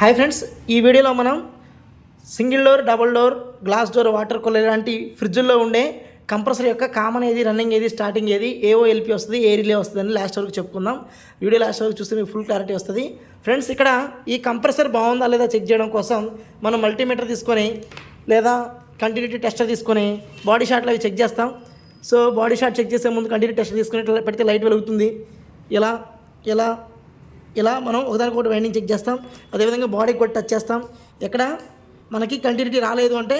Hi friends, ఈ వీడియోలో మనం single door, double door, glass door, water cooler లాంటి ఫ్రిడ్జ్లో ఉండే కంప్రెసర్ యొక్క కామన్ ఏది, రన్నింగ్ ఏది, స్టార్టింగ్ ఏది, ఏఓఎల్పి వస్తుంది, ఏ రిలే వస్తుంది అని లాస్ట్ వరకు చెప్పుకుందాం. వీడియో లాస్ట్ వరకు చూస్తే మీకు ఫుల్ క్లారిటీ వస్తుంది. ఫ్రెండ్స్, ఇక్కడ ఈ కంప్రెసర్ బాగుందా లేదా చెక్ చేయడం కోసం మనం మల్టీమీటర్ తీసుకొని లేదా కంటిన్యూటీ టెస్టర్ తీసుకొని బాడీ షాట్లు అవి చెక్ చేస్తాం. సో బాడీ షాట్ చెక్ చేసే ముందు కంటిన్యూటీ టెస్టర్ తీసుకుని పెడితే లైట్ వెలుగుతుంది. ఇలా ఇలా ఇలా మనం ఒకదానికొకటి వైండింగ్ చెక్ చేస్తాం. అదేవిధంగా బాడీకి కూడా టచ్ చేస్తాం. ఎక్కడ మనకి కంటిన్యూటీ రాలేదు అంటే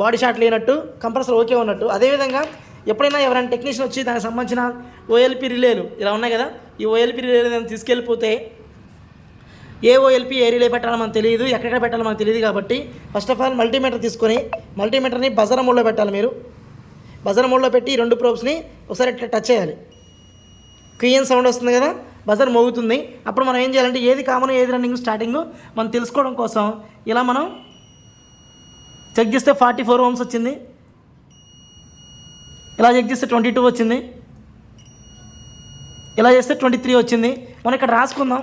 బాడీ షాట్ లేనట్టు, కంప్రెసర్ ఓకే ఉన్నట్టు. అదేవిధంగా ఎప్పుడైనా ఎవరైనా టెక్నీషియన్ వచ్చి దానికి సంబంధించిన ఓఎల్పి రిలేలు ఇలా ఉన్నాయి కదా, ఈ ఓఎల్పి రిలేలు తీసుకెళ్ళిపోతే ఏ ఓఎల్పి ఏ రిలే పెట్టాలో మనకు తెలియదు, ఎక్కడ పెట్టాలో మనకు తెలియదు. కాబట్టి ఫస్ట్ ఆఫ్ ఆల్ మల్టీమీటర్ తీసుకొని మల్టీమీటర్ని బజర్ మోడ్లో పెట్టాలి. మీరు బజర్ మోడ్లో పెట్టి రెండు ప్రోబ్స్ని ఒకసారి ఇట్లా టచ్ చేయాలి. క్రియన్ సౌండ్ వస్తుంది కదా, బజర్ మోగుతుంది. అప్పుడు మనం ఏం చేయాలంటే ఏది కామన్, ఏది రన్నింగ్, స్టార్టింగ్ మనం తెలుసుకోవడం కోసం ఇలా మనం చెక్ చేస్తే 44 ohms వచ్చింది. ఇలా చెక్ చేస్తే 22 వచ్చింది. ఇలా చేస్తే 23 వచ్చింది. మనం ఇక్కడ రాసుకుందాం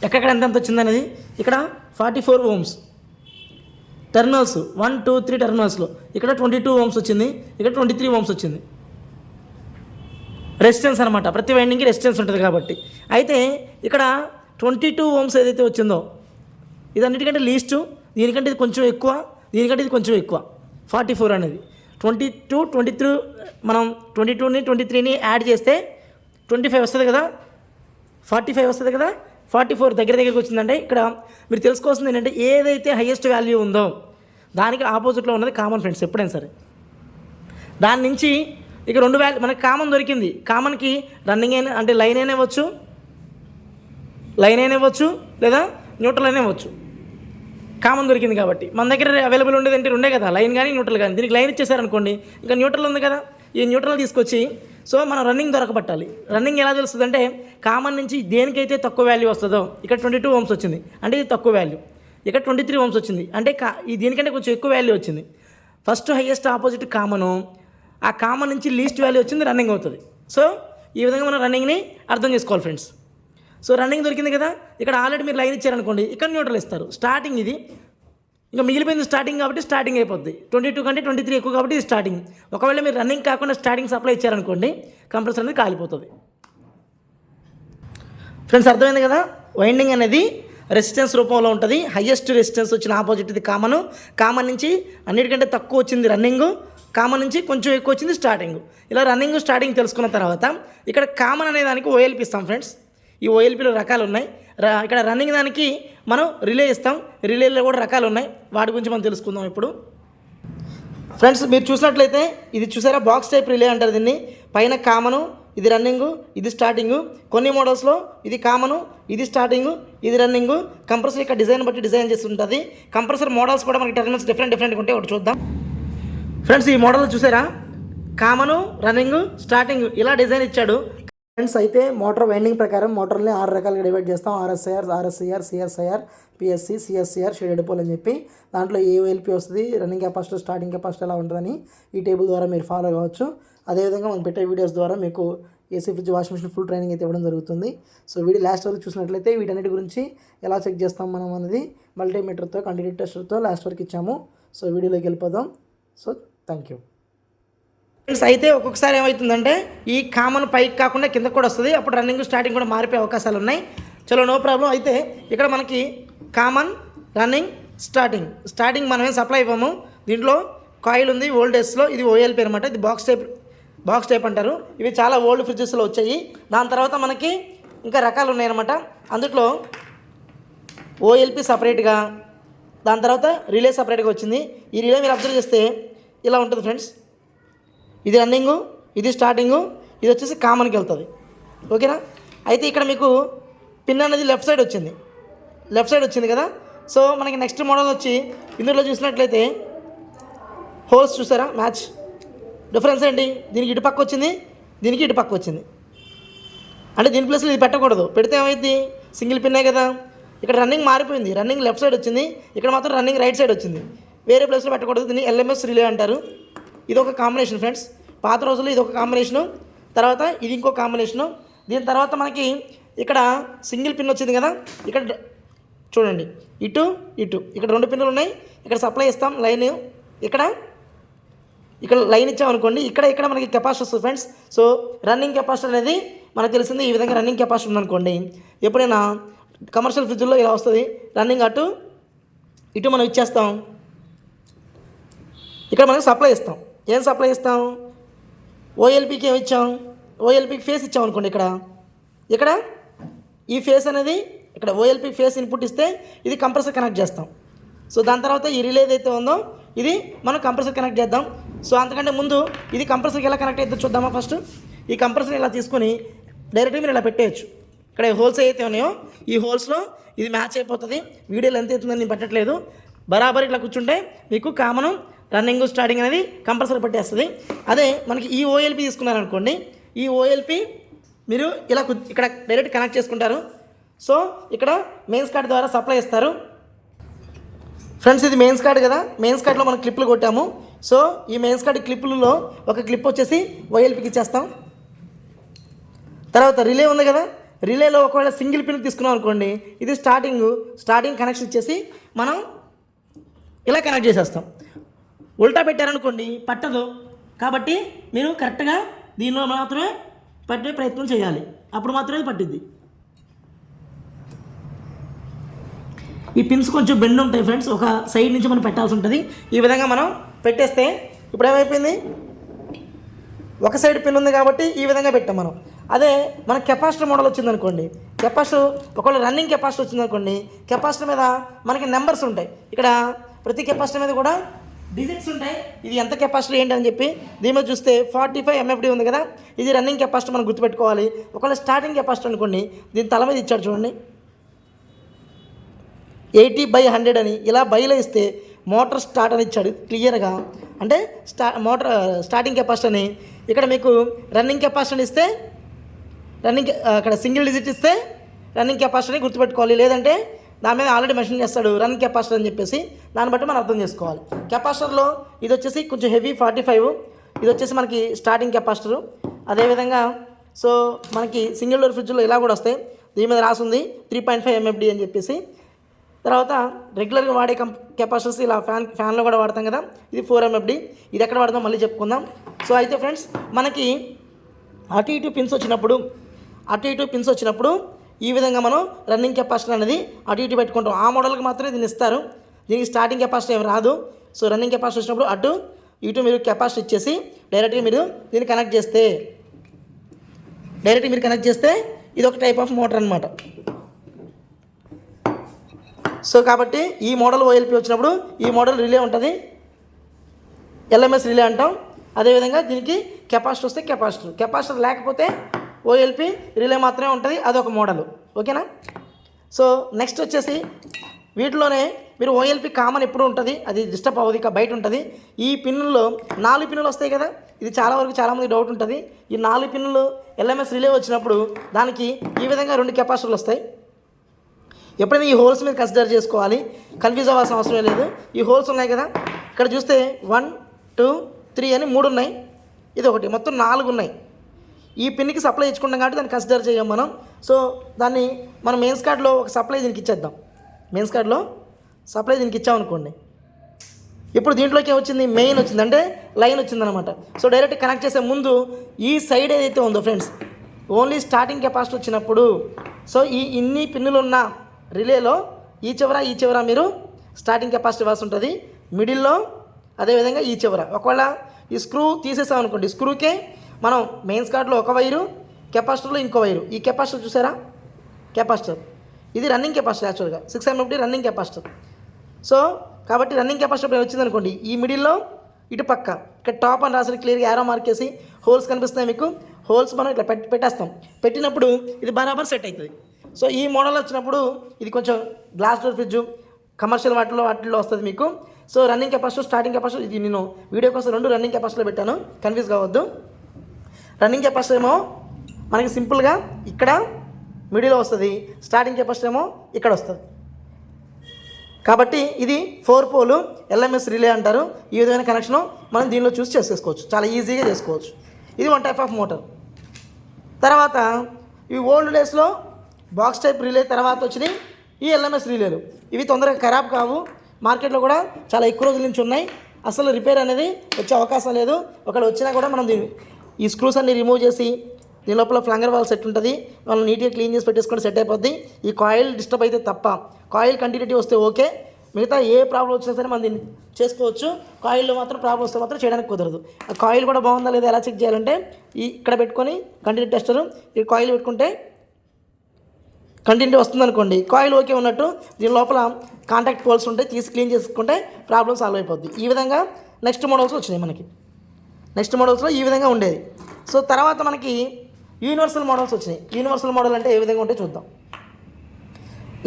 ఎక్కడెక్కడ ఎంత వచ్చింది అనేది. ఇక్కడ 44 ohms టెర్మినల్స్ 1, 2, 3 టెర్మినల్స్లో ఇక్కడ 22 ohms వచ్చింది, ఇక్కడ 23 ohms వచ్చింది. రెసిస్టెన్స్ అనమాట, ప్రతి వైండింగ్కి రెసిస్టెన్స్ ఉంటుంది కాబట్టి. అయితే ఇక్కడ 22 ohms ఏదైతే వచ్చిందో ఇది అన్నిటికంటే లీస్టు, దీనికంటే ఇది కొంచెం ఎక్కువ, దీనికంటే ఇది కొంచెం ఎక్కువ. 44 అనేది 22, 23 మనం 22ని 23ని యాడ్ చేస్తే 25 వస్తుంది కదా, 45 వస్తుంది కదా. 44 దగ్గరికి వచ్చిందంటే ఇక్కడ మీరు తెలుసుకోవాల్సింది ఏంటంటే ఏదైతే హైయెస్ట్ వాల్యూ ఉందో దానికి ఆపోజిట్లో ఉన్నది కామన్. ఫ్రెండ్స్, ఎప్పుడైనా సరే దాని నుంచి ఇక రెండు వాల్యూ మనకి కామన్ దొరికింది. కామన్కి రన్నింగ్ అయినా అంటే లైన్ అయినా ఇవ్వచ్చు, లేదా న్యూట్రల్ అయినా ఇవ్వచ్చు. కామన్ దొరికింది కాబట్టి మన దగ్గర అవైలబుల్ ఉండేది అంటే రెండే కదా, లైన్ కానీ న్యూట్రల్ కానీ. దీనికి లైన్ ఇచ్చేసారనుకోండి, ఇంకా న్యూట్రల్ ఉంది కదా, ఈ న్యూట్రల్ తీసుకొచ్చి సో మనం రన్నింగ్ దొరకబట్టాలి. రన్నింగ్ ఎలా తెలుస్తుంది అంటే కామన్ నుంచి దేనికైతే తక్కువ వాల్యూ వస్తుందో, ఇక్కడ 22 ohms వచ్చింది అంటే ఇది తక్కువ వాల్యూ, ఇక్కడ 23 ohms వచ్చింది అంటే దీనికంటే కొంచెం ఎక్కువ వాల్యూ వచ్చింది. ఫస్ట్ హైయెస్ట్ ఆపోజిట్ కామను, ఆ కామన్ నుంచి లీస్ట్ వాల్యూ వచ్చింది రన్నింగ్ అవుతుంది. సో ఈ విధంగా మనం రన్నింగ్ని అర్థం చేసుకోవాలి ఫ్రెండ్స్. సో రన్నింగ్ దొరికింది కదా, ఇక్కడ ఆల్రెడీ మీరు లైన్ ఇచ్చారనుకోండి, ఇక్కడ న్యూట్రల్ ఇస్తారు. స్టార్టింగ్ ఇది, ఇంకా మిగిలిపోయింది స్టార్టింగ్ కాబట్టి స్టార్టింగ్ అయిపోద్ది. 22 కంటే 23 ఎక్కువ కాబట్టి ఇది స్టార్టింగ్. ఒకవేళ మీరు రన్నింగ్ కాకుండా స్టార్టింగ్ సప్లై ఇచ్చారనుకోండి, కంప్రెసర్ అనేది కాలిపోతుంది. ఫ్రెండ్స్, అర్థమైంది కదా. వైండింగ్ అనేది రెసిస్టెన్స్ రూపంలో ఉంటుంది. హైయెస్ట్ రెసిస్టెన్స్ వచ్చిన ఆపోజిట్ ఇది కామన్ నుంచి అన్నిటికంటే తక్కువ వచ్చింది రన్నింగ్, కామన్ నుంచి కొంచెం ఎక్కువ వచ్చింది స్టార్టింగ్. ఇలా రన్నింగ్ స్టార్టింగ్ తెలుసుకున్న తర్వాత ఇక్కడ కామన్ అనే దానికి ఓఎల్పి ఇస్తాం ఫ్రెండ్స్. ఈ ఓఎల్పిలో రకాలు ఉన్నాయి. ఇక్కడ రన్నింగ్ దానికి మనం రిలే ఇస్తాం. రిలేలో కూడా రకాలు ఉన్నాయి, వాటి గురించి మనం తెలుసుకుందాం ఇప్పుడు. ఫ్రెండ్స్, మీరు చూసినట్లయితే ఇది చూసారా, బాక్స్ టైప్ రిలే అంటారు దీన్ని. పైన కామను, ఇది రన్నింగు, ఇది స్టార్టింగు. కొన్ని మోడల్స్లో ఇది కామను, ఇది స్టార్టింగు, ఇది రన్నింగు. కంప్రెసర్ ఇక్కడ డిజైన్ బట్టి డిజైన్ చేసి ఉంటుంది. కంప్రెసర్ మోడల్స్ కూడా మనకి టెర్మినల్స్ డిఫరెంట్గా ఉంటాయి. ఒకటి చూద్దాం ఫ్రెండ్స్. ఈ మోడల్ చూసారా, కామను, రన్నింగ్, స్టార్టింగ్ ఇలా డిజైన్ ఇచ్చాడు ఫ్రెండ్స్. అయితే మోటార్ వైండింగ్ ప్రకారం మోటార్ని 6 రకాలుగా డివైడ్ చేస్తాం. ఆర్ఎస్ఐఆర్, ఆర్ఎస్ఐఆర్, సిఎస్ఐఆర్, పిఎస్సి, సిఎస్సిఆర్, షేడెడ్ పోల్ అని చెప్పి. దాంట్లో ఏఓఎల్పి వస్తుంది, రన్నింగ్ కెపాసిటీ, స్టార్టింగ్ కెపాసిటీ ఎలా ఉంటుందని ఈ టేబుల్ ద్వారా మీరు ఫాలో కావచ్చు. అదేవిధంగా మనం పెట్టే వీడియోస్ ద్వారా మీకు AC, fridge, washing machine full training అయితే ఇవ్వడం జరుగుతుంది. సో వీడియో లాస్ట్ వరకు చూసినట్లయితే వీటన్నిటి గురించి ఎలా చెక్ చేస్తాం మనం అనేది మల్టీమీటర్తో, కంటిన్యూటీ టెస్టర్తో లాస్ట్ వరకు ఇచ్చాము. సో వీడియోలోకి వెళ్ళిపోదాం. So thank you friends. అయితే ఒక్కొక్కసారి ఏమవుతుందంటే ఈ కామన్ పైకి కాకుండా కిందకు కూడా వస్తుంది. అప్పుడు రన్నింగ్, స్టార్టింగ్ కూడా మారిపోయే అవకాశాలు ఉన్నాయి. చలో, నో ప్రాబ్లం. అయితే ఇక్కడ మనకి కామన్, రన్నింగ్, స్టార్టింగ్ మనం ఏం సప్లై ఇవ్వము. దీంట్లో కాయిల్ ఉంది ఓల్డేజ్లో. ఇది ఓఎల్పి అనమాట. ఇది బాక్స్ టైప్ అంటారు. ఇవి చాలా ఓల్డ్ ఫ్రిడ్జెస్లో వచ్చాయి. దాని తర్వాత మనకి ఇంకా రకాలు ఉన్నాయన్నమాట. అందులో ఓఎల్పి సపరేట్గా, దాని తర్వాత రిలే సపరేట్గా వచ్చింది. ఈ రిలే మీరు అబ్జర్వ్ చేస్తే ఇలా ఉంటుంది ఫ్రెండ్స్. ఇది రన్నింగు, ఇది స్టార్టింగు, ఇది వచ్చేసి కామన్కి వెళ్తుంది. ఓకేనా. అయితే ఇక్కడ మీకు పిన్ అనేది లెఫ్ట్ సైడ్ వచ్చింది కదా. సో మనకి నెక్స్ట్ మోడల్ వచ్చి ఇందులో చూసినట్లయితే హోల్స్ చూసారా, మ్యాచ్. డిఫరెన్స్ ఏంటి, దీనికి ఇటు పక్క వచ్చింది, దీనికి ఇటు పక్క వచ్చింది. అంటే దీని ప్లేస్లో ఇది పెట్టకూడదు, పెడితే ఏమైంది, సింగిల్ పిన్నే కదా. ఇక్కడ రన్నింగ్ మారిపోయింది, రన్నింగ్ లెఫ్ట్ సైడ్ వచ్చింది, ఇక్కడ మాత్రం రన్నింగ్ రైట్ సైడ్ వచ్చింది. వేరే ప్లేస్లో పెట్టకూడదు. దీన్ని ఎల్ఎంఎస్ రిలే అంటారు. ఇది ఒక కాంబినేషన్ ఫ్రెండ్స్. పాత రోజుల్లో ఇది ఒక కాంబినేషను, తర్వాత ఇది ఇంకో కాంబినేషను. దీని తర్వాత మనకి ఇక్కడ సింగిల్ పిన్ వచ్చింది కదా, ఇక్కడ చూడండి, ఇటు ఇక్కడ 2 పిన్నులు ఉన్నాయి. ఇక్కడ సప్లై ఇస్తాం లైన్, ఇక్కడ లైన్ ఇచ్చామనుకోండి, ఇక్కడ మనకి కెపాసిటర్ వస్తుంది ఫ్రెండ్స్. సో రన్నింగ్ కెపాసిటర్ అనేది మనకు తెలిసింది. ఈ విధంగా రన్నింగ్ కెపాసిటర్ ఉందనుకోండి, ఎప్పుడైనా కమర్షియల్ ఫ్రిడ్జ్లో ఇలా వస్తుంది. రన్నింగ్ అటు ఇటు మనం ఇచ్చేస్తాం. ఇక్కడ మనకి సప్లై ఇస్తాం. ఏం సప్లై ఇస్తాం? ఓఎల్పీకి ఏమి ఇచ్చాం? ఓఎల్పీకి ఫేస్ ఇచ్చాం అనుకోండి. ఇక్కడ ఈ ఫేస్ అనేది ఇక్కడ ఓఎల్పీ ఫేస్ ఇన్పుట్ ఇస్తే ఇది కంప్రెసర్ కనెక్ట్ చేస్తాం. సో దాని తర్వాత ఈ రిలే ఏదైతే ఉందో ఇది మనం కంప్రెసర్ కనెక్ట్ చేద్దాం. సో అంతకంటే ముందు ఇది కంప్రెసర్కి ఎలా కనెక్ట్ అవుతుందో చూద్దామా. ఫస్ట్ ఈ కంప్రెసర్ ఇలా తీసుకొని డైరెక్ట్గా మీరు ఇలా పెట్టేయచ్చు. ఇక్కడ హోల్స్ అయితే ఉన్నాయో ఈ హోల్స్లో ఇది మ్యాచ్ అయిపోతుంది. వీడియోలో ఎంత అవుతుందని నేను పెట్టట్లేదు. బరాబర్ ఇట్లా కూర్చుంటే మీకు కామన్ రన్నింగ్ స్టార్టింగ్ అనేది కంపల్సరీ పట్టేస్తుంది. అదే మనకి ఈ ఓఎల్పీ తీసుకున్నారనుకోండి, ఈ ఓఎల్పీ మీరు ఇలా ఇక్కడ డైరెక్ట్ కనెక్ట్ చేసుకుంటారు. సో ఇక్కడ మెయిన్స్ కార్డ్ ద్వారా సప్లై ఇస్తారు. ఫ్రెండ్స్ ఇది మెయిన్స్ కార్డ్ కదా, మెయిన్స్ కార్డ్లో మనం క్లిప్లు కొట్టాము. సో ఈ మెయిన్స్ కార్డ్ క్లిప్లలో ఒక క్లిప్ వచ్చేసి ఓఎల్పీకి ఇచ్చేస్తాం. తర్వాత రిలే ఉంది కదా, రిలేలో ఒకవేళ సింగిల్ పిన్ తీసుకున్నాం అనుకోండి, ఇది స్టార్టింగ్ కనెక్షన్ ఇచ్చేసి మనం ఇలా కనెక్ట్ చేసేస్తాం. ఉల్టా పెట్టారనుకోండి పట్టదు. కాబట్టి మీరు కరెక్ట్గా దీనిలో మాత్రమే పట్టే ప్రయత్నం చేయాలి, అప్పుడు మాత్రమే పట్టిద్ది. ఈ పిన్స్ కొంచెం బెండ్ ఉంటాయి ఫ్రెండ్స్, ఒక సైడ్ నుంచి మనం పెట్టాల్సి ఉంటుంది. ఈ విధంగా మనం పెట్టేస్తే ఇప్పుడు ఏమైపోయింది, ఒక సైడ్ పిన్ ఉంది కాబట్టి ఈ విధంగా పెట్టాం మనం. అదే మన కెపాసిటర్ మోడల్ వచ్చిందనుకోండి, కెపాసిటర్ ఒకవేళ రన్నింగ్ కెపాసిటర్ వచ్చిందనుకోండి, కెపాసిటర్ మీద మనకి నెంబర్స్ ఉంటాయి. ఇక్కడ ప్రతి కెపాసిటర్ మీద కూడా డిజిట్స్ ఉంటాయి. ఇది ఎంత కెపాసిటీ ఏంటి అని చెప్పి దీని మీద చూస్తే 45 MFD ఉంది కదా, ఇది రన్నింగ్ కెపాసిటీ మనం గుర్తుపెట్టుకోవాలి. ఒకవేళ స్టార్టింగ్ కెపాసిటీ అనుకోండి, దీని తల మీద ఇచ్చాడు చూడండి 80/100 అని, ఇలా బైలో ఇస్తే మోటార్ స్టార్ట్ అని ఇచ్చాడు క్లియర్గా. అంటే మోటార్ స్టార్టింగ్ కెపాసిటీ అని. ఇక్కడ మీకు రన్నింగ్ కెపాసిటీ ఇస్తే అక్కడ సింగిల్ డిజిట్ ఇస్తే రన్నింగ్ కెపాసిటీని గుర్తుపెట్టుకోవాలి. లేదంటే దాని మీద ఆల్రెడీ మెన్షన్ చేస్తాడు రన్నింగ్ కెపాసిటర్ అని చెప్పేసి, దాన్ని బట్టి మనం అర్థం చేసుకోవాలి. కెపాసిటర్లో ఇది వచ్చేసి కొంచెం హెవీ 45, ఇది వచ్చేసి మనకి స్టార్టింగ్ కెపాసిటరు. అదేవిధంగా సో మనకి సింగిల్ డోర్ ఫ్రిడ్జ్లో ఇలా కూడా వస్తాయి. దీని మీద రాసింది 3.5 MFD అని చెప్పేసి. తర్వాత రెగ్యులర్గా వాడే కెపాసిటర్స్ ఇలా ఫ్యాన్లో కూడా వాడతాం కదా, ఇది 4 MFD. ఇది ఎక్కడ వాడతాం మళ్ళీ చెప్పుకుందాం. సో అయితే ఫ్రెండ్స్ మనకి అటు ఇటు పిన్స్ వచ్చినప్పుడు ఈ విధంగా మనం రన్నింగ్ కెపాసిటీ అనేది అటు ఇటు పెట్టుకుంటాం. ఆ మోడల్కి మాత్రమే దీన్ని ఇస్తారు, దీనికి స్టార్టింగ్ కెపాసిటీ ఏమి రాదు. సో రన్నింగ్ కెపాసిటీ వచ్చినప్పుడు అటు ఇటు మీరు కెపాసిటీ ఇచ్చేసి డైరెక్ట్గా మీరు దీన్ని కనెక్ట్ చేస్తే ఇది ఒక టైప్ ఆఫ్ మోటార్ అనమాట. సో కాబట్టి ఈ మోడల్ ఓఎల్పీ వచ్చినప్పుడు ఈ మోడల్ రిలే ఉంటుంది, LMS రిలే అంటాం. అదేవిధంగా దీనికి కెపాసిటీ వస్తే కెపాసిటర్ లేకపోతే ఓఎల్పీ రిలే మాత్రమే ఉంటుంది, అదొక మోడల్. ఓకేనా. సో నెక్స్ట్ వచ్చేసి వీటిలోనే మీరు ఓఎల్పీ కామన్ ఎప్పుడు ఉంటుంది, అది డిస్టర్బ్ అవ్వదు, ఇక బయట ఉంటుంది. ఈ పిన్నుల్లో 4 పిన్నులు వస్తాయి కదా, ఇది చాలామంది డౌట్ ఉంటుంది. ఈ 4 పిన్నులు LMS రిలే వచ్చినప్పుడు దానికి ఈ విధంగా 2 కెపాసిటర్లు వస్తాయి. ఎప్పుడైనా ఈ హోల్స్ మీద కన్సిడర్ చేసుకోవాలి, కన్ఫ్యూజ్ అవ్వాల్సిన అవసరం లేదు. ఈ హోల్స్ ఉన్నాయి కదా, ఇక్కడ చూస్తే 1 2 3 అని 3 ఉన్నాయి, ఇది ఒకటి, మొత్తం 4 ఉన్నాయి. ఈ పిన్కి సప్లై ఇచ్చుకుంటాం కాబట్టి దాన్ని కన్సిడర్ చేయం మనం. సో దాన్ని మనం మెయిన్స్ కార్డ్లో ఒక సప్లై దీనికి ఇచ్చేద్దాం. మెయిన్స్ కార్డ్లో సప్లై దీనికి ఇచ్చామనుకోండి, ఇప్పుడు దీంట్లోకి వచ్చింది మెయిన్ వచ్చింది, అంటే లైన్ వచ్చిందనమాట. సో డైరెక్ట్ కనెక్ట్ చేసే ముందు ఈ సైడ్ ఏదైతే ఉందో ఫ్రెండ్స్, ఓన్లీ స్టార్టింగ్ కెపాసిటీ వచ్చినప్పుడు సో ఇన్ని పిన్నులు ఉన్న రిలేలో ఈ చివర మీరు స్టార్టింగ్ కెపాసిటీ ఇవ్వాల్సి ఉంటుంది. మిడిల్లో అదేవిధంగా ఈ చివర ఒకవేళ ఈ స్క్రూ తీసేసాం అనుకోండి, స్క్రూకే మనం మెయిన్స్ కార్డ్లో ఒక వైరు, కెపాసిటర్లో ఇంకో వైరు. ఈ కెపాసిటర్ చూసారా, కెపాసిటర్ ఇది రన్నింగ్ కెపాసిటర్, యాక్చువల్గా 6 MFD రన్నింగ్ కెపాసిటర్. సో కాబట్టి రన్నింగ్ కెపాసిటర్ వచ్చిందనుకోండి, ఈ మిడిల్లో ఇటు పక్క ఇక్కడ టాప్ అని రాసిన క్లియర్గా యారో మార్క్ చేసి హోల్స్ కనిపిస్తాయి మీకు. హోల్స్ మనం ఇట్లా పెట్టేస్తాం, పెట్టినప్పుడు ఇది బరాబర్ సెట్ అవుతుంది. సో ఈ మోడల్ వచ్చినప్పుడు ఇది కొంచెం గ్లాస్ డోర్ ఫ్రిడ్జ్ కమర్షియల్ వాటిల్లో వస్తుంది మీకు. So running capacitor starting capacitor, ఇది నేను వీడియో కోసం 2 రన్నింగ్ కెపాసిటర్లో పెట్టాను, కన్ఫ్యూజ్ కావద్దు. రన్నింగ్ కెపాసిటర్ ఏమో మనకి సింపుల్గా ఇక్కడ మిడిల్లో వస్తుంది, స్టార్టింగ్ కెపాసిటర్ ఏమో ఇక్కడ వస్తుంది. కాబట్టి ఇది 4 పోల్ LMS రిలే అంటారు. ఈ విధమైన కనెక్షన్ మనం దీనిలో చూసి చేసుకోవచ్చు, చాలా ఈజీగా చేసుకోవచ్చు. ఇది 1 టైప్ ఆఫ్ మోటార్. తర్వాత ఈ ఓల్డ్ డేస్లో బాక్స్ టైప్ రిలే తర్వాత వచ్చినాయి ఈ ఎల్ఎంఎస్ రిలేలు ఇవి తొందరగా ఖరాబ్ కావు, మార్కెట్లో కూడా చాలా ఎక్కువ రోజుల నుంచి ఉన్నాయి, అసలు రిపేర్ అనేది వచ్చే అవకాశం లేదు. ఒకవేళ వచ్చినా కూడా మనం ఈ స్క్రూస్ అన్ని రిమూవ్ చేసి దీని లోపల ఫ్లంగర్ వాల్ సెట్ ఉంటుంది, మనం నీట్గా క్లీన్ చేసి పెట్టేసుకుంటే సెట్ అయిపోద్ది. ఈ కాయిల్ డిస్టర్బ్ అయితే తప్ప, కాయిల్ కంటిన్యూటీ వస్తే ఓకే, మిగతా ఏ ప్రాబ్లం వచ్చినా సరే మనం దీన్ని చేసుకోవచ్చు. కాయిల్లో మాత్రం ప్రాబ్లం వస్తే మాత్రం చేయడానికి కుదరదు. ఆ కాయిల్ కూడా బాగుందా లేదా ఎలా చెక్ చేయాలంటే ఇక్కడ పెట్టుకొని కంటిన్యూ టెస్టర్ ఈ కాయిల్ పెట్టుకుంటే కంటిన్యూ వస్తుంది అనుకోండి, కాయిల్ ఓకే ఉన్నట్టు. దీని లోపల కాంటాక్ట్ పోల్స్ ఉంటాయి, తీసి క్లీన్ చేసుకుంటే ప్రాబ్లం సాల్వ్ అయిపోద్ది. ఈ విధంగా నెక్స్ట్ మోడల్స్ వచ్చినాయి మనకి. నెక్స్ట్ మోడల్స్లో ఈ విధంగా ఉండేది. సో తర్వాత మనకి యూనివర్సల్ మోడల్స్ వచ్చినాయి. యూనివర్సల్ మోడల్ అంటే ఏ విధంగా ఉంటే చూద్దాం.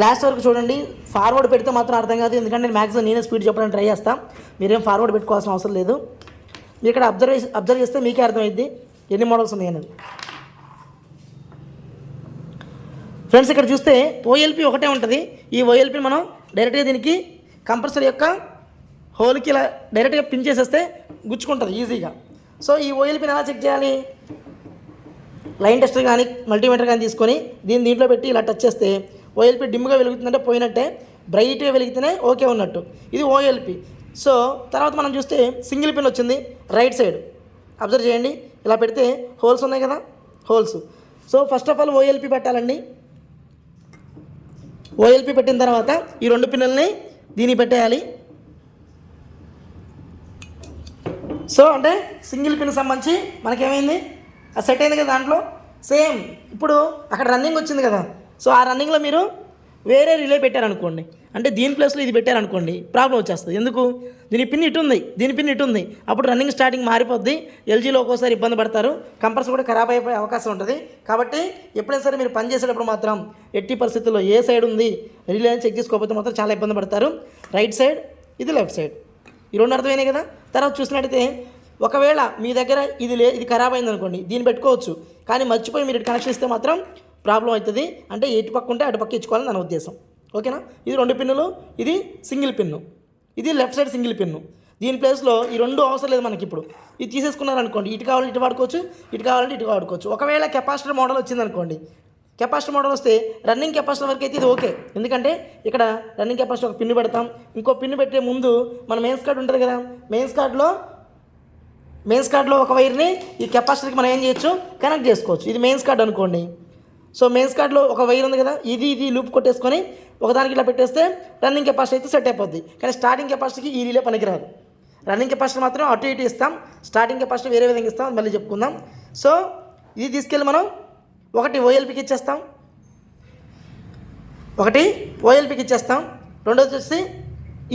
లాస్ట్ వరకు చూడండి. ఫార్వర్డ్ పెడితే మాత్రం అర్థం కాదు, ఎందుకంటే నేను మ్యాక్సిమం నేనే స్పీడ్ చెప్పడానికి ట్రై చేస్తాను. మీరేం ఫార్వర్డ్ పెట్టుకోవాల్సిన అవసరం లేదు. మీరు ఇక్కడ అబ్జర్వ్ చేస్తే మీకే అర్థమైద్ది ఎన్ని మోడల్స్ ఉన్నాయి అనేది. ఫ్రెండ్స్ ఇక్కడ చూస్తే ఓఎల్పి ఒకటే ఉంటుంది. ఈ ఓఎల్పిని మనం డైరెక్ట్గా దీనికి కంప్రెసర్ యొక్క హోల్కి ఇలా డైరెక్ట్గా పిన్ చేసేస్తే గుచ్చుకుంటుంది ఈజీగా. సో ఈ ఓఎల్పిని ఎలా చెక్ చేయాలి? లైన్ టెస్టర్ కానీ మల్టీమీటర్ కానీ తీసుకొని దీంట్లో పెట్టి ఇలా టచ్ చేస్తే ఓఎల్పి డిమ్గా వెలుగుతుందంటే పోయినట్టే, బ్రైట్గా వెలిగితేనే ఓకే ఉన్నట్టు. ఇది ఓఎల్పి. సో తర్వాత మనం చూస్తే సింగిల్ పిన్ వచ్చింది రైట్ సైడ్. అబ్జర్వ్ చేయండి, ఇలా పెడితే హోల్స్ ఉన్నాయి కదా, holes. So first of all OLP పెట్టాలండి. ఓఎల్పి పెట్టిన తర్వాత ఈ రెండు పిన్నుల్ని దీనికి పెట్టేయాలి. సో అంటే సింగిల్ పిన్ సంబంధించి మనకేమైంది, అది సెట్ అయింది కదా. దాంట్లో సేమ్ ఇప్పుడు అక్కడ రన్నింగ్ వచ్చింది కదా, సో ఆ రన్నింగ్లో మీరు వేరే రిలే పెట్టారనుకోండి, అంటే దీని ప్లేస్లో ఇది పెట్టారనుకోండి, ప్రాబ్లం వచ్చేస్తుంది. ఎందుకు? దీని పిన్ ఇటు ఉంది, దీని పిన్ ఇటు ఉంది, అప్పుడు రన్నింగ్ స్టార్టింగ్ మారిపోద్ది. ఎల్జీలో ఒక్కోసారి ఇబ్బంది పడతారు, కంప్రెసర్ కూడా ఖరాబ్ అయిపోయే అవకాశం ఉంటుంది. కాబట్టి ఎప్పుడైనా సరే మీరు పని చేసేటప్పుడు మాత్రం ఎట్టి పరిస్థితుల్లో ఏ సైడ్ ఉంది రిలే అని చెక్ చేసుకోకపోతే మాత్రం చాలా ఇబ్బంది పడతారు. రైట్ సైడ్, ఇది లెఫ్ట్ సైడ్, ఈ రెండు అర్థమైనాయి కదా. తర్వాత చూసినట్టయితే ఒకవేళ మీ దగ్గర ఇది ఖరాబ్ అయింది అనుకోండి, దీన్ని పెట్టుకోవచ్చు, కానీ మర్చిపోయి మీరు కనెక్షన్ ఇస్తే మాత్రం ప్రాబ్లం అవుతుంది. అంటే ఎటు పక్క ఉంటే అటు పక్క ఇచ్చుకోవాలని నా ఉద్దేశం. ఓకేనా? ఇది రెండు పిన్నులు, ఇది సింగిల్ పిన్ను, ఇది లెఫ్ట్ సైడ్ సింగిల్ పిన్ను. దీని ప్లేస్లో ఈ రెండు అవసరం లేదు మనకి. ఇప్పుడు ఇది తీసేసుకున్నారనుకోండి, ఇటు కావాలంటే ఇటు వాడుకోవచ్చు, ఇటు కావాలంటే ఇటు వాడుకోవచ్చు. ఒకవేళ కెపాసిటర్ మోడల్ వచ్చిందనుకోండి, కెపాసిటర్ మోడల్ వస్తే రన్నింగ్ కెపాసిటర్ వరకు అయితే ఇది ఓకే, ఎందుకంటే ఇక్కడ రన్నింగ్ కెపాసిటర్ ఒక పిన్ను పెడతాం. ఇంకో పిన్ను పెట్టే ముందు మన మెయిన్స్ కార్డ్ ఉంటుంది కదా, మెయిన్స్ కార్డ్లో ఒక వైర్ని ఈ కెపాసిటర్కి మనం ఏం చేయొచ్చు, కనెక్ట్ చేసుకోవచ్చు. ఇది మెయిన్స్ కార్డ్ అనుకోండి. సో మెయిన్స్ కార్డ్లో ఒక వైర్ ఉంది కదా, ఇది లూప్ కొట్టేసుకొని ఒకదానికి ఇలా పెట్టేస్తే రన్నింగ్ కెపాసిటీ అయితే సెట్ అయిపోద్ది. కానీ స్టార్టింగ్ కెపాసిటీకి ఈ రిలే పనికిరాదు. రన్నింగ్ కెపాసిటీ మాత్రం అటు ఇటు ఇస్తాం, స్టార్టింగ్ కెపాసిటీ వేరే విధంగా ఇస్తాం, మళ్ళీ చెప్పుకుందాం. సో ఇది తీసుకెళ్ళి మనం ఒకటి ఓఎల్పికి ఇచ్చేస్తాం, రెండోది వచ్చి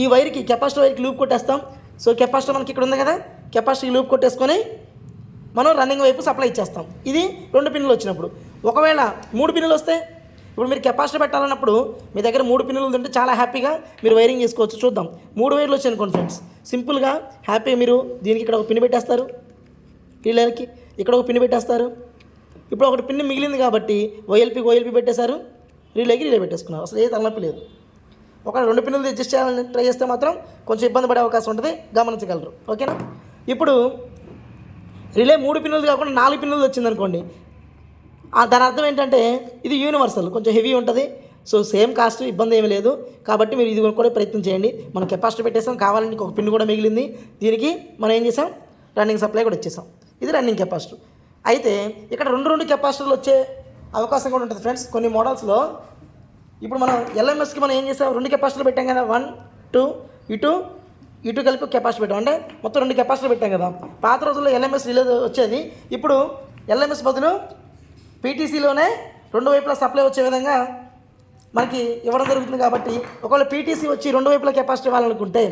ఈ వైర్కి కెపాసిటర్ వైర్కి లూప్ కొట్టేస్తాం. సో కెపాసిటర్ మనకి ఇక్కడ ఉంది కదా, కెపాసిటీ లూప్ కొట్టేసుకొని మనం రన్నింగ్ వైపు సప్లై ఇచ్చేస్తాం. ఇది రెండు పిన్నులు వచ్చినప్పుడు. ఒకవేళ మూడు పిన్నులు వస్తే, ఇప్పుడు మీరు కెపాసిటీ పెట్టాలన్నప్పుడు మీ దగ్గర మూడు పిన్నులు ఉంటే చాలా హ్యాపీగా మీరు వైరింగ్ చేసుకోవచ్చు. చూద్దాం. 3 వైర్లు వచ్చాయి అనుకోండి ఫ్రెండ్స్, సింపుల్గా హ్యాపీగా మీరు దీనికి ఇక్కడ ఒక పిన్ పెట్టేస్తారు, రిలేకి ఇక్కడ ఒక పిన్ పెట్టేస్తారు. ఇప్పుడు ఒకటి పిన్ మిగిలింది కాబట్టి ఓఎల్పి పెట్టేశారు, రిలేకి రిలే పెట్టేసుకున్నారు. అసలు ఏ తలనొప్పి లేదు. ఒక రెండు పిన్నులు అడ్జస్ట్ చేయాలని ట్రై చేస్తే మాత్రం కొంచెం ఇబ్బంది పడే అవకాశం ఉంటుంది, గమనించగలరు. ఓకేనా? ఇప్పుడు రిలే 3 పిన్నులు కాకుండా 4 పిన్నులు వచ్చిందనుకోండి, దాని అర్థం ఏంటంటే ఇది యూనివర్సల్, కొంచెం హెవీ ఉంటుంది. సో సేమ్ కాస్ట్, ఇబ్బంది ఏమీ లేదు. కాబట్టి మీరు ఇది కూడా ప్రయత్నం చేయండి. మనం కెపాసిటీ పెట్టేసాం, కావాలని ఒక పిన్ కూడా మిగిలింది, దీనికి మనం ఏం చేసాం, రన్నింగ్ సప్లై కూడా ఇచ్చేసాం. ఇది రన్నింగ్ కెపాసిటీ. అయితే ఇక్కడ రెండు కెపాసిటర్లు వచ్చే అవకాశం కూడా ఉంటుంది ఫ్రెండ్స్. కొన్ని మోడల్స్లో ఇప్పుడు మనం ఎల్ఎంఎస్కి మనం ఏం చేసాం, 2 కెపాసిటర్లు పెట్టాం కదా, 1 2 ఇటు కలిపి కెపాసిటీ పెట్టాం, అంటే మొత్తం 2 కెపాసిటర్లు పెట్టాం కదా. పాత రోజుల్లో ఎల్ఎంఎస్ రిలే వచ్చేది, ఇప్పుడు ఎల్ఎంఎస్ బదులు పీటీసీలోనే 2 వైపులా సప్లై వచ్చే విధంగా మనకి ఇవ్వడం జరుగుతుంది. కాబట్టి ఒకవేళ పీటీసీ వచ్చి 2 వైపులా కెపాసిటీ ఇవ్వాలనుకుంటే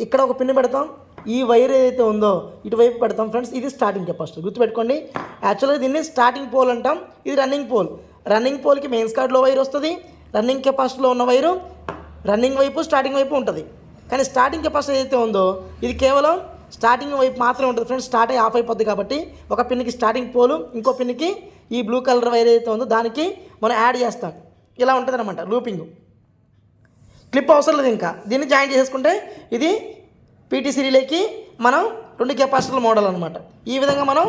ఇక్కడ ఒక పిన్ పెడతాం, ఈ వైర్ ఏదైతే ఉందో ఇటువైపు పెడతాం ఫ్రెండ్స్. ఇది స్టార్టింగ్ కెపాసిటీ, గుర్తుపెట్టుకోండి. యాక్చువల్గా దీన్ని స్టార్టింగ్ పోల్ అంటాం, ఇది రన్నింగ్ పోల్. రన్నింగ్ పోల్కి మెయిన్స్ కార్డ్లో వైర్ వస్తుంది, రన్నింగ్ కెపాసిటీలో ఉన్న వైరు రన్నింగ్ వైపు స్టార్టింగ్ వైపు ఉంటుంది. కానీ స్టార్టింగ్ కెపాసిటీ ఏదైతే ఉందో ఇది కేవలం స్టార్టింగ్ వైపు మాత్రమే ఉంటుంది ఫ్రెండ్స్. స్టార్ట్ అయ్యి ఆఫ్ అయిపోద్ది. కాబట్టి ఒక పిన్కి స్టార్టింగ్ పోలు, ఇంకో పిన్కి ఈ బ్లూ కలర్ వైర్ ఏదైతే ఉందో దానికి మనం యాడ్ చేస్తాం. ఇలా ఉంటుంది అనమాట లూపింగ్. క్లిప్ అవసరం లేదు. ఇంకా దీన్ని జాయిన్ చేసుకుంటే ఇది పీటీసీ రిలేకి మనం 2 కెపాసిటర్ల మోడల్ అనమాట. ఈ విధంగా మనం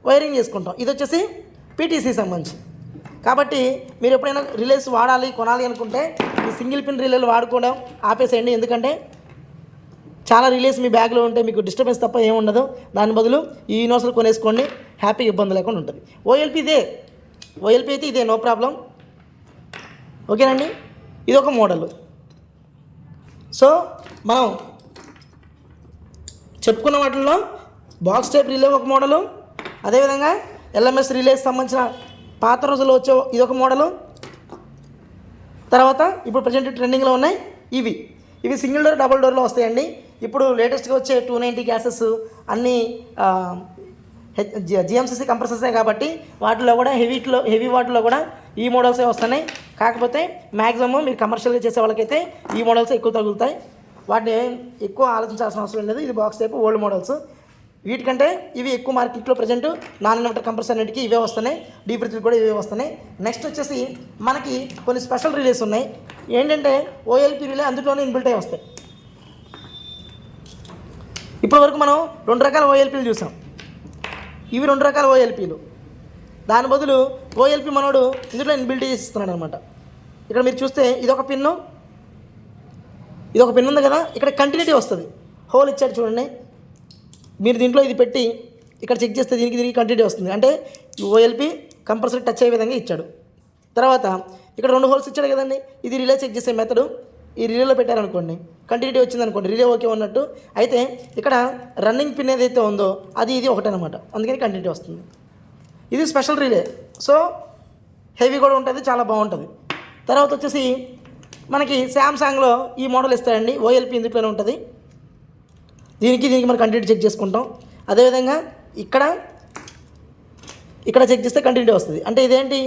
వైరింగ్ చేసుకుంటాం. ఇది వచ్చేసి పీటీసీ సంబంధించి. కాబట్టి మీరు ఎప్పుడైనా రిలేస్ వాడాలి కొనాలి అనుకుంటే ఈ సింగిల్ పిన్ రిలేలు వాడుకోవడం ఆపేసేయండి. ఎందుకంటే చాలా రిలేస్ మీ బ్యాగ్లో ఉంటే మీకు డిస్టర్బెన్స్ తప్ప ఏముండదు. దాని బదులు ఈ యూనివర్సల్ కొనేసుకోండి, హ్యాపీగా ఇబ్బంది లేకుండా ఉంటుంది. ఓఎల్పి అయితే ఇదే, నో ప్రాబ్లం. ఓకేనండి, ఇది ఒక మోడల్. సో మనం చెప్పుకున్న వాటిల్లో బాక్స్ టైప్ రిలే ఒక మోడలు, అదేవిధంగా ఎల్ఎంఎస్ రిలేస్ సంబంధించిన పాత రోజుల్లో వచ్చే ఇదొక మోడలు. తర్వాత ఇప్పుడు ప్రజెంట్ ట్రెండింగ్లో ఉన్నాయి ఇవి సింగిల్ డోర్ డబుల్ డోర్లో వస్తాయండి. ఇప్పుడు లేటెస్ట్గా వచ్చే 290 గ్యాసెస్ అన్నీ జిఎంసిసి కంప్రెసర్సే కాబట్టి వాటిలో కూడా హెవీ వాటిలో కూడా ఈ మోడల్సే వస్తున్నాయి. కాకపోతే మ్యాక్సిమం మీరు కమర్షియల్గా చేసే వాళ్ళకైతే ఈ మోడల్స్ ఎక్కువ తగులుతాయి. వాటిని ఎక్కువ ఆలోచించాల్సిన అవసరం లేదు. ఇది బాక్స్ టైప్ ఓల్డ్ మోడల్స్. వీటికంటే ఇవి ఎక్కువ మార్కెట్లో ప్రజెంట్ నాన్ ఇన్వర్టర్ కంప్రెసర్ అన్నిటికీ ఇవే వస్తున్నాయి, డీప్ ఫ్రిడ్జ్ కూడా ఇవే వస్తున్నాయి. నెక్స్ట్ వచ్చేసి మనకి కొన్ని స్పెషల్ రిలేస్ ఉన్నాయి. ఏంటంటే ఓఎల్పి రిలే అందులోనే ఇన్బిల్ట్ అయ్యి వస్తాయి. ఇప్పటి వరకు మనం 2 రకాల ఓఎల్పీలు చూసాం. ఇవి 2 రకాల ఓఎల్పీలు. దాని బదులు ఓఎల్పి మనోడు ఇందులో ఇన్బిల్ట్ చేసి ఇస్తున్నాడు అనమాట. ఇక్కడ మీరు చూస్తే ఇదొక పిన్ ఉంది కదా, ఇక్కడ కంటిన్యూటీ వస్తుంది. హోల్ ఇచ్చాడు చూడండి. మీరు దీంట్లో ఇది పెట్టి ఇక్కడ చెక్ చేస్తే దీనికి కంటిన్యూటీ వస్తుంది. అంటే ఓఎల్పి కంపల్సరీ టచ్ అయ్యే విధంగా ఇచ్చాడు. తర్వాత ఇక్కడ 2 హోల్స్ ఇచ్చాడు కదండి, ఇది రిలే చెక్ చేసే మెథడు. ఈ రిలేలో పెట్టారనుకోండి, కంటిన్యూటీ వచ్చిందనుకోండి, రిలే ఓకే ఉన్నట్టు. అయితే ఇక్కడ రన్నింగ్ పిన్ ఏదైతే ఉందో ఇది ఒకటే అనమాట, అందుకని కంటిన్యూటీ వస్తుంది. ఇది స్పెషల్ రిలే. సో హెవీ కూడా ఉంటుంది, చాలా బాగుంటుంది. తర్వాత వచ్చేసి మనకి శాంసంగ్లో ఈ మోడల్ ఇస్తాయండి. ఓఎల్పి ఇందులోనే ఉంటుంది. దీనికి మనం కంటిన్యూటీ చెక్ చేసుకుంటాం. అదేవిధంగా ఇక్కడ చెక్ చేస్తే కంటిన్యూటీ వస్తుంది. అంటే ఇదేంటి,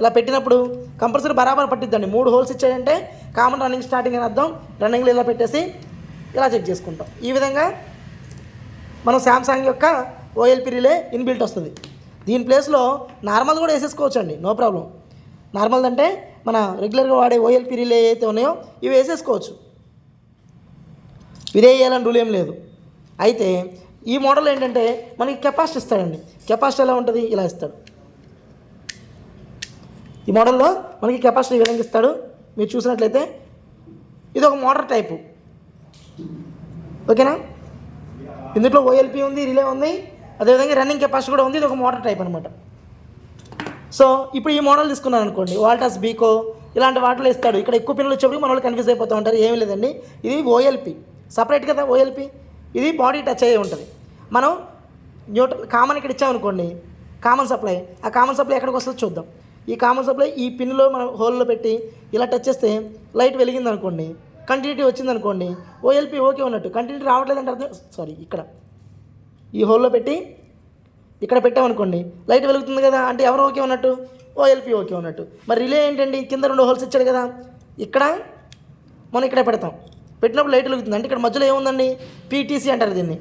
ఇలా పెట్టినప్పుడు కంపల్సరీ బరాబర్ పట్టిద్దండి. 3 హోల్స్ ఇచ్చాడంటే కామన్ రన్నింగ్ స్టార్టింగ్ అని అర్థం. రన్నింగ్లో ఇలా పెట్టేసి ఇలా చెక్ చేసుకుంటాం. ఈ విధంగా మనం శాంసంగ్ యొక్క ఓఎల్పి రిలే ఇన్బిల్ట్ వస్తుంది. దీని ప్లేస్లో నార్మల్ కూడా వేసేసుకోవచ్చు అండి, నో ప్రాబ్లం. నార్మల్ అంటే మన రెగ్యులర్గా వాడే ఓఎల్పి రిలే అయితే ఉన్నాయో ఇవి వేసేసుకోవచ్చు. ఇదే వేయాలని రూల్ ఏం లేదు. అయితే ఈ మోడల్ ఏంటంటే మనకి కెపాసిటీ ఇస్తాడండి. కెపాసిటీ ఎలా ఉంటుంది, ఇలా ఇస్తాడు. ఈ మోడల్లో మనకి కెపాసిటీ ఈ విధంగా ఇస్తాడు. మీరు చూసినట్లయితే ఇది ఒక మోటార్ టైపు. ఓకేనా, ఇందులో ఓఎల్పి ఉంది, రిలే ఉంది, అదేవిధంగా రన్నింగ్ కెపాసిటీ కూడా ఉంది. ఇది ఒక మోటార్ టైప్ అనమాట. సో ఇప్పుడు ఈ మోడల్ తీసుకున్నాను అనుకోండి, వాల్టాస్ బీకో ఇలాంటి వాటిలో ఇస్తాడు. ఇక్కడ ఎక్కువ పిల్లలు వచ్చేప్పుడు మన వాళ్ళు కన్ఫ్యూజ్ అయిపోతూ ఉంటారు. ఏమీ లేదండి, ఇది ఓఎల్పి సపరేట్ కదా. ఓఎల్పి ఇది బాడీ టచ్ అయ్యి ఉంటుంది. మనం న్యూట్రల్ కామన్ ఇక్కడ ఇచ్చామనుకోండి, కామన్ సప్లై. ఆ కామన్ సప్లై ఎక్కడికి వస్తుందో చూద్దాం. ఈ కామన్ సప్లై ఈ పిన్లో మనం హోల్లో పెట్టి ఇలా టచ్ చేస్తే లైట్ వెలిగింది అనుకోండి, కంటిన్యూటీ వచ్చిందనుకోండి, ఓఎల్పి ఓకే ఉన్నట్టు. కంటిన్యూటీ రావట్లేదంటే అర్థం, సారీ, ఇక్కడ ఈ హోల్లో పెట్టి ఇక్కడ పెట్టామనుకోండి, లైట్ వెలుగుతుంది కదా, అంటే ఎవరు ఓకే ఉన్నట్టు, ఓఎల్పి ఓకే ఉన్నట్టు. మరి రిలే ఏంటండి, కింద 2 హోల్స్ ఇచ్చాడు కదా, ఇక్కడ మనం ఇక్కడ పెడతాం. పెట్టినప్పుడు లైట్ వెలుగుతుంది. అంటే ఇక్కడ మధ్యలో ఏముందండి, పీటీసీ అంటారు దీన్ని.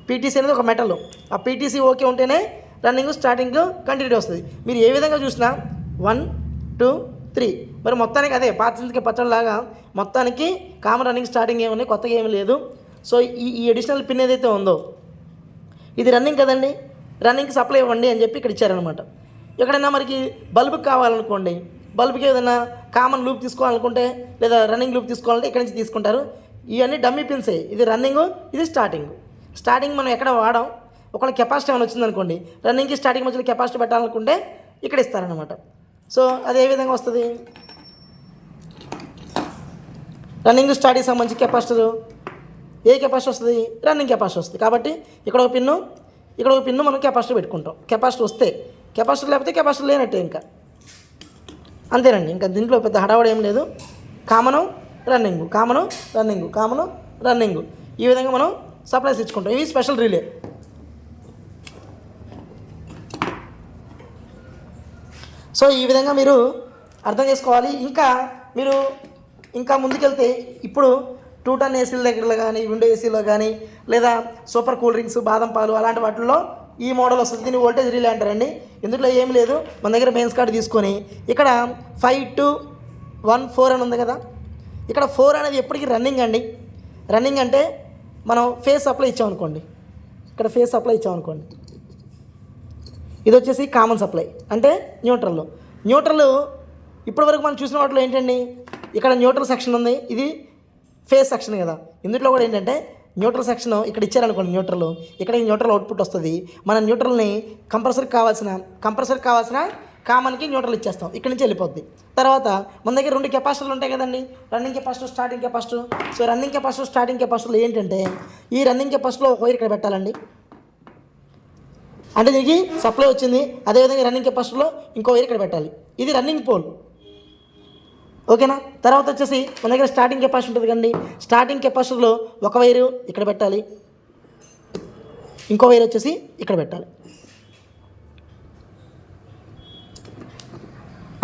పీటీసీ అనేది ఒక మెటల్. ఆ పీటీసీ ఓకే ఉంటేనే రన్నింగ్ స్టార్టింగ్ కంటిన్యూటీ వస్తుంది. మీరు ఏ విధంగా చూసినా 1 2 3 మరి మొత్తానికి అదే పాత్రకి పచ్చడిలాగా మొత్తానికి కామన్ రన్నింగ్ స్టార్టింగ్ ఏమున్నాయి, కొత్తగా ఏమి లేదు. సో ఈ అడిషనల్ పిన్ ఏదైతే ఉందో ఇది రన్నింగ్ కదండి, రన్నింగ్కి సప్లై ఇవ్వండి అని చెప్పి ఇక్కడ ఇచ్చారనమాట. ఎక్కడైనా మనకి బల్బుకి కావాలనుకోండి, బల్బుకి ఏదైనా కామన్ లూప్ తీసుకోవాలనుకుంటే లేదా రన్నింగ్ లూప్ తీసుకోవాలంటే ఇక్కడ నుంచి తీసుకుంటారు. ఇవన్నీ డమ్మీ పిన్సే. ఇది రన్నింగ్, ఇది స్టార్టింగ్ మనం ఎక్కడ వాడాం. ఒకవేళ కెపాసిటీ ఏమైనా వచ్చిందనుకోండి, రన్నింగ్కి స్టార్టింగ్ మధ్యలో కెపాసిటీ పెట్టాలనుకుంటే ఇక్కడ ఇస్తారనమాట. సో అది ఏ విధంగా వస్తుంది, రన్నింగ్ స్టార్టింగ్ సంబంధించి కెపాసిటర్ ఏ కెపాసిటీ వస్తుంది, రన్నింగ్ కెపాసిటీ వస్తుంది. కాబట్టి ఇక్కడ ఒక పిన్ను మనం కెపాసిటీ పెట్టుకుంటాం. కెపాసిటీ వస్తే కెపాసిటీ, లేకపోతే కెపాసిటీ లేనట్టే. ఇంకా అంతేనండి, ఇంకా దీంట్లో పెద్ద హడావడి ఏం లేదు. కామను రన్నింగ్ ఈ విధంగా మనం సప్లైస్ ఇచ్చుకుంటాం. ఇవి స్పెషల్ రిలే. సో ఈ విధంగా మీరు అర్థం చేసుకోవాలి. ఇంకా ముందుకెళ్తే ఇప్పుడు 2 టన్ ఏసీల దగ్గరలో కానీ, విండో ఏసీలో కానీ, లేదా సూపర్ కూల్ డ్రింక్స్, బాదం పాలు అలాంటి వాటిల్లో ఈ మోడల్ వస్తుంది. దీన్ని వోల్టేజ్ రిలే అంటారండి. ఇందులో ఏం లేదు, మన దగ్గర మెయిన్స్ కార్డు తీసుకొని ఇక్కడ 5 2 1 4 అని ఉంది కదా, ఇక్కడ 4 అనేది ఎప్పటికీ రన్నింగ్ అండి. రన్నింగ్ అంటే మనం ఫేస్ సప్లై ఇచ్చామనుకోండి, ఇక్కడ ఫేస్ సప్లై ఇచ్చామనుకోండి, ఇది వచ్చేసి కామన్ సప్లై అంటే న్యూట్రల్లో. న్యూట్రల్ ఇప్పటివరకు మనం చూసిన వాటిలో ఏంటండి, ఇక్కడ న్యూట్రల్ సెక్షన్ ఉంది, ఇది ఫేస్ సెక్షన్ కదా. ఇందులో కూడా ఏంటంటే న్యూట్రల్ సెక్షన్ ఇక్కడ ఇచ్చారనుకోండి, న్యూట్రల్ ఇక్కడ ఈ న్యూట్రల్ అవుట్పుట్ వస్తుంది. మన న్యూట్రల్ని కంపల్సరీకి కావాల్సిన కామన్కి న్యూట్రల్ ఇచ్చేస్తాం, ఇక్కడ నుంచి వెళ్ళిపోద్ది. తర్వాత మన దగ్గర 2 కెపాసిటర్లు ఉంటాయి కదండి, running capacitor, starting capacitor. So running capacitor, starting కెపాసిటర్లో ఏంటంటే ఈ రన్నింగ్ కెపాసిటర్లో ఒక వైర్ ఇక్కడ పెట్టాలండి, అంటే దీనికి సప్లై వచ్చింది. అదేవిధంగా రన్నింగ్ కెపాసిటర్లో ఇంకో వైర్ ఇక్కడ పెట్టాలి, ఇది రన్నింగ్ పోల్. ఓకేనా. తర్వాత వచ్చేసి మన దగ్గర స్టార్టింగ్ కెపాసిటర్ ఉంటుంది కండి, స్టార్టింగ్ కెపాసిటర్లో ఒక వైరు ఇక్కడ పెట్టాలి, ఇంకో వైర్ వచ్చేసి ఇక్కడ పెట్టాలి.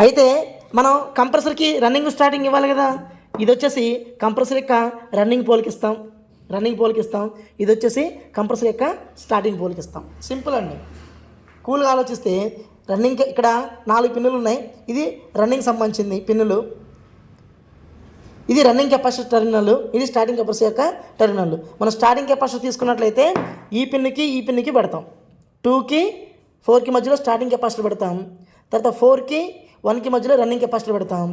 అయితే మనం కంప్రెసర్కి రన్నింగ్ స్టార్టింగ్ ఇవ్వాలి కదా, ఇది వచ్చేసి కంప్రెసర్ యొక్క రన్నింగ్ పోల్కి ఇస్తాం, ఇది వచ్చేసి కంప్రెసర్ యొక్క స్టార్టింగ్ పోల్కి ఇస్తాం. సింపుల్ అండి. కూల్గా ఆలోచిస్తే రన్నింగ్ ఇక్కడ 4 పిన్నులు ఉన్నాయి, ఇది రన్నింగ్ సంబంధించింది పిన్నులు, ఇది రన్నింగ్ కెపాసిటర్ టెర్మినల్, ఇది స్టార్టింగ్ కెపాసిటర్ యొక్క టెర్మినల్. మనం స్టార్టింగ్ కెపాసిటర్ తీసుకున్నట్లయితే ఈ పిన్నుకి పెడతాం, 2కి 4కి మధ్యలో స్టార్టింగ్ కెపాసిటర్ పెడతాం, తర్వాత 4కి 1కి మధ్యలో రన్నింగ్ కెపాసిటర్ పెడతాం.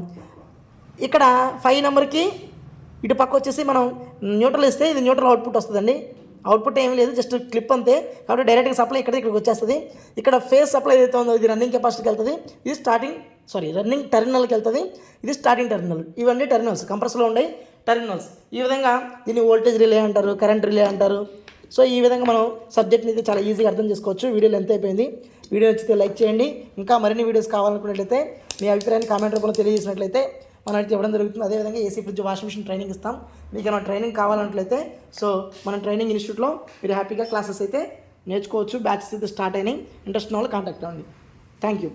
ఇక్కడ 5 నెంబర్కి ఇటు పక్క వచ్చేసి మనం న్యూట్రల్ ఇస్తే ఇది న్యూట్రల్ అవుట్పుట్ వస్తుందండి. అవుట్పుట్ ఏమీ లేదు, జస్ట్ క్లిప్ అంతే. కాబట్టి డైరెక్ట్గా సప్లై ఇక్కడికి వచ్చేస్తుంది. ఇక్కడ ఫేస్ సప్లై ఏదైతే ఉందో ఇది రన్నింగ్ కెపాసిటీకి వెళ్తుంది, ఇది రన్నింగ్ టెర్మినల్కి వెళ్తుంది, ఇది స్టార్టింగ్ టెర్మినల్. ఇవన్నీ టెర్మినల్స్, కంప్రెసర్లో ఉండే టెర్మినల్స్. ఈ విధంగా దీన్ని వోల్టేజ్ రిలే అంటారు, కరెంట్ రిలే అంటారు. సో ఈ విధంగా మనం సబ్జెక్ట్ని అయితే చాలా ఈజీగా అర్థం చేసుకోవచ్చు. వీడియో లెంత్ అయిపోయింది. వీడియో నచ్చితే లైక్ చేయండి. ఇంకా మరిన్ని వీడియోస్ కావాలనుకున్నట్లయితే మీ అభిప్రాయాన్ని కామెంట్ రూపంలో తెలియజేసినట్లయితే మనం అయితే ఇవ్వడం జరుగుతుంది. అదేవిధంగా AC, fridge, washing machine training ఇస్తాం. మీకు ఏమైనా ట్రైనింగ్ కావాలన్నట్లయితే సో మన ట్రైనింగ్ ఇన్స్టిట్యూట్లో మీరు హ్యాపీగా క్లాసెస్ అయితే నేర్చుకోవచ్చు. బ్యాచెస్ అయితే స్టార్ట్ అయినాయి. ఇంట్రెస్ట్ ఉన్న వాళ్ళు కాంటాక్ట్ అవ్వండి. Thank you.